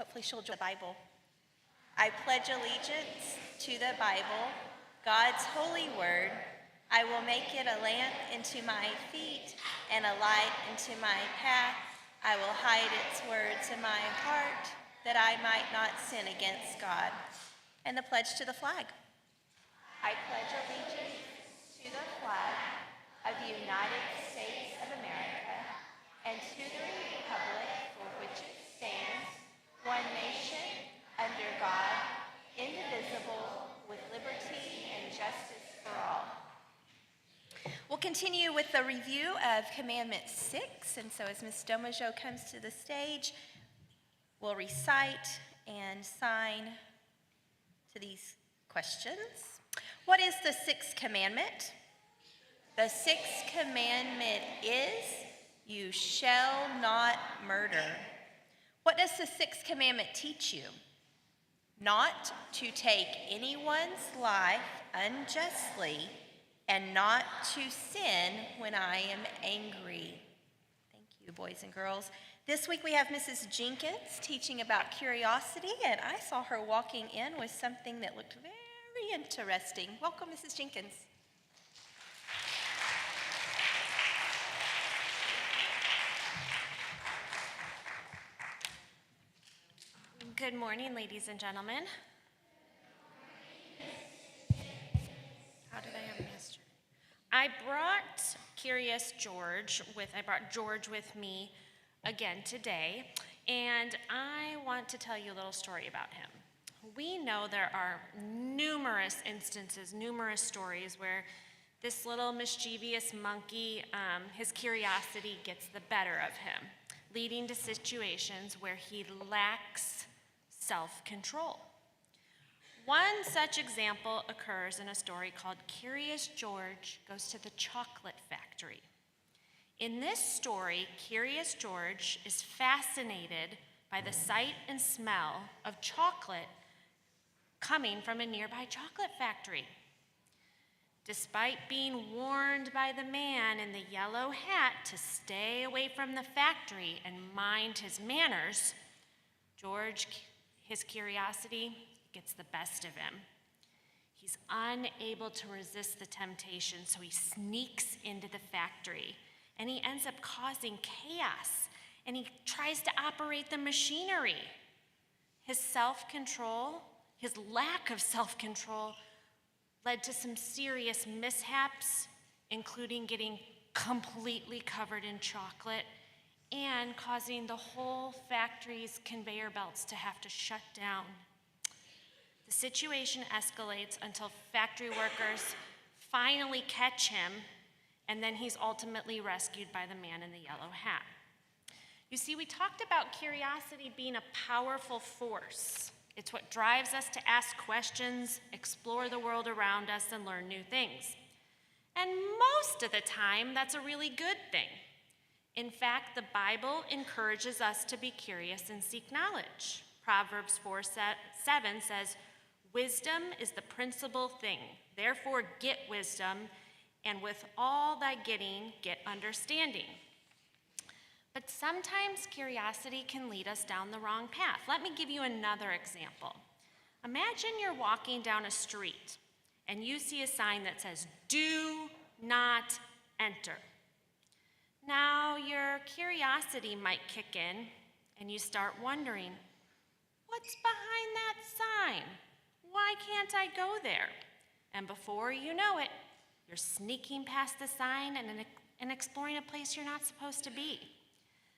Hopefully she'll join the Bible. I pledge allegiance to the Bible, God's holy word. I will make it a lamp unto my feet and a light unto my path. I will hide its words in my heart, that I might not sin against God. And the pledge to the flag. I pledge allegiance to the flag of the United States of America and to the republic for which it stands, one nation, under God, indivisible, with liberty and justice for all. We'll continue with the review of Commandment 6, and so as Ms. Domajo comes to the stage, we'll recite and sign to these questions. What is the sixth commandment? The sixth commandment is, you shall not murder. What does the sixth commandment teach you? Not to take anyone's life unjustly, and not to sin when I am angry. Thank you, boys and girls. This week we have Mrs. Jenkins teaching about curiosity, and I saw her walking in with something that looked very interesting. Welcome, Mrs. Jenkins. Good morning, ladies and gentlemen. How did I have yesterday? I brought George with me again today, and I want to tell you a little story about him. We know there are numerous instances, numerous stories where this little mischievous monkey, his curiosity gets the better of him, leading to situations where he lacks self-control. One such example occurs in a story called Curious George Goes to the Chocolate Factory. In this story, Curious George is fascinated by the sight and smell of chocolate coming from a nearby chocolate factory. Despite being warned by the man in the yellow hat to stay away from the factory and mind his manners, George, his curiosity gets the best of him. He's unable to resist the temptation, so he sneaks into the factory, and he ends up causing chaos, and he tries to operate the machinery. His self-control, his lack of self-control, led to some serious mishaps, including getting completely covered in chocolate and causing the whole factory's conveyor belts to have to shut down. The situation escalates until factory workers finally catch him, and then he's ultimately rescued by the man in the yellow hat. You see, we talked about curiosity being a powerful force. It's what drives us to ask questions, explore the world around us, and learn new things. And most of the time, that's a really good thing. In fact, the Bible encourages us to be curious and seek knowledge. Proverbs 4:7 says, "Wisdom is the principal thing. Therefore get wisdom, and with all thy getting, get understanding." But sometimes curiosity can lead us down the wrong path. Let me give you another example. Imagine you're walking down a street, and you see a sign that says, "Do not enter." Now, your curiosity might kick in, and you start wondering, what's behind that sign? Why can't I go there? And before you know it, you're sneaking past the sign and exploring a place you're not supposed to be.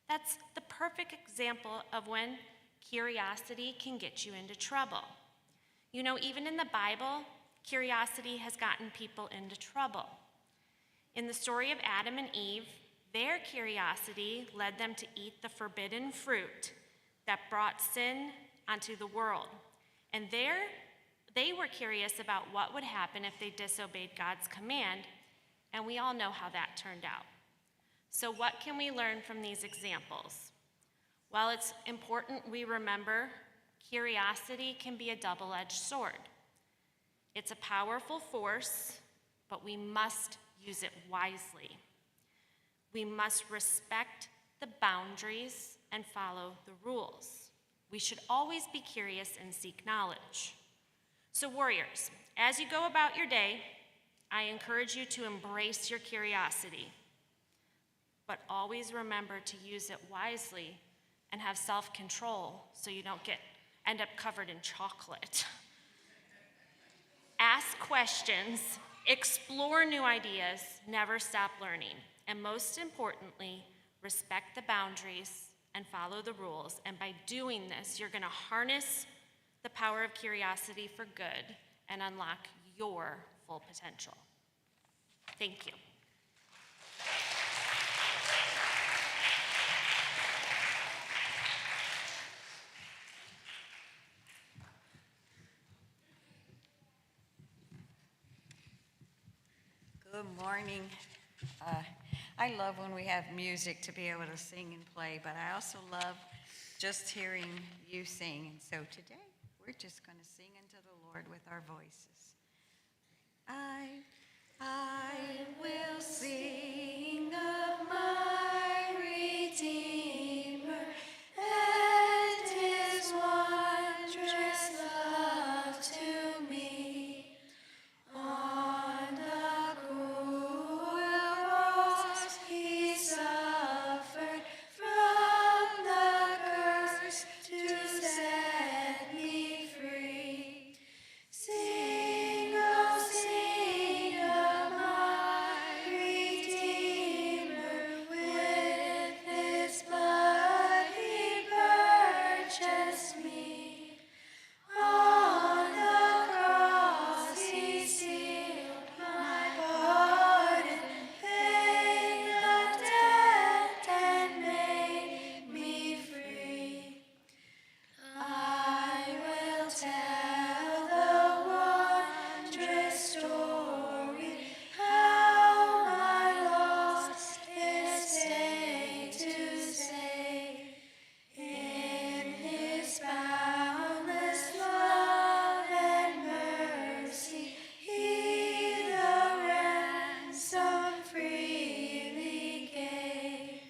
That's the perfect example of when curiosity can get you into trouble. You know, even in the Bible, curiosity has gotten people into trouble. In the story of Adam and Eve, their curiosity led them to eat the forbidden fruit that brought sin onto the world. And they were curious about what would happen if they disobeyed God's command, and we all know how that turned out. So what can we learn from these examples? While it's important we remember, curiosity can be a double-edged sword. It's a powerful force, but we must use it wisely. We must respect the boundaries and follow the rules. We should always be curious and seek knowledge. So warriors, as you go about your day, I encourage you to embrace your curiosity, but always remember to use it wisely and have self-control so you don't end up covered in chocolate. Ask questions, explore new ideas, never stop learning, and most importantly, respect the boundaries and follow the rules. And by doing this, you're going to harness the power of curiosity for good and unlock your full potential. Thank you. Good morning. I love when we have music to be able to sing and play, but I also love just hearing you sing. And so today, we're just going to sing unto the Lord with our voices. I will sing of my Redeemer and his wondrous love to me. On the cruel cross he suffered from the curse to set me free. Sing, oh sing of my Redeemer, with his blood he purchased me. On the cross he sealed my pardon, paid the debt and made me free. I will tell the wondrous story, how my lost estate to save. In his boundless love and mercy, he the ransom freely gave.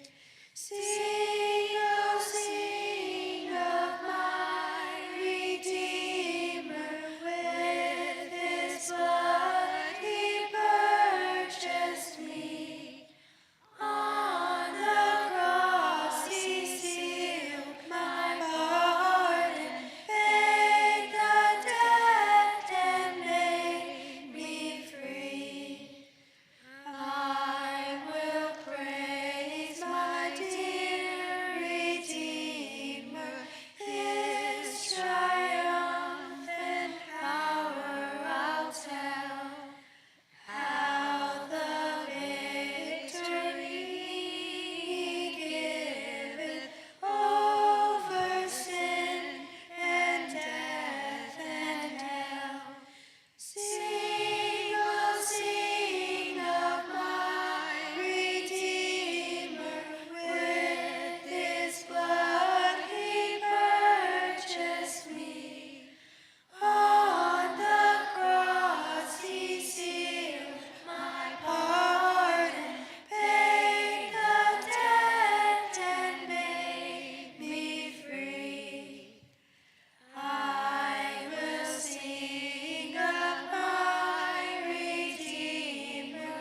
Sing, oh sing of my Redeemer, with his blood he purchased me. On the cross he sealed my pardon, paid the debt and made me free. I will praise my dear Redeemer, his triumphant power I'll tell, how the victory he giveth over sin and death and hell. Sing, oh sing of my Redeemer, with his blood he purchased me. On the cross he sealed my pardon, paid the debt and made me free. I will sing of my Redeemer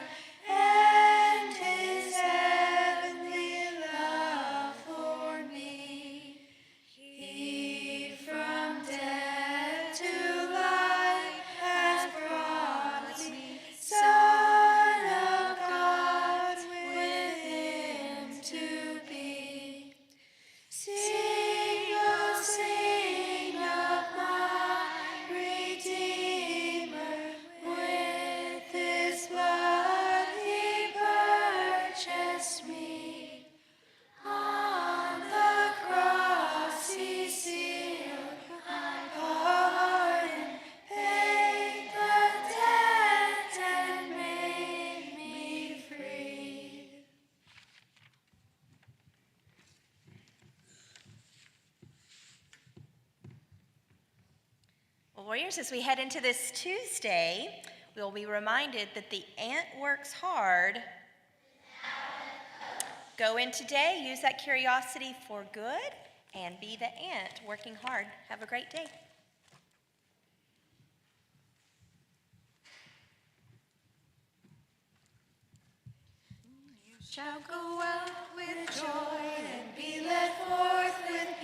and his heavenly love for me. He from death to life has brought me, Son of God, with him to be. Sing, oh sing of my Redeemer, with his blood he purchased me. On the cross he sealed my pardon, paid the debt and made me free. Well, warriors, as we head into this Tuesday, we will be reminded that the ant works hard. Go in today, use that curiosity for good, and be the ant working hard. Have a great day. Shall go out with joy and be led forth with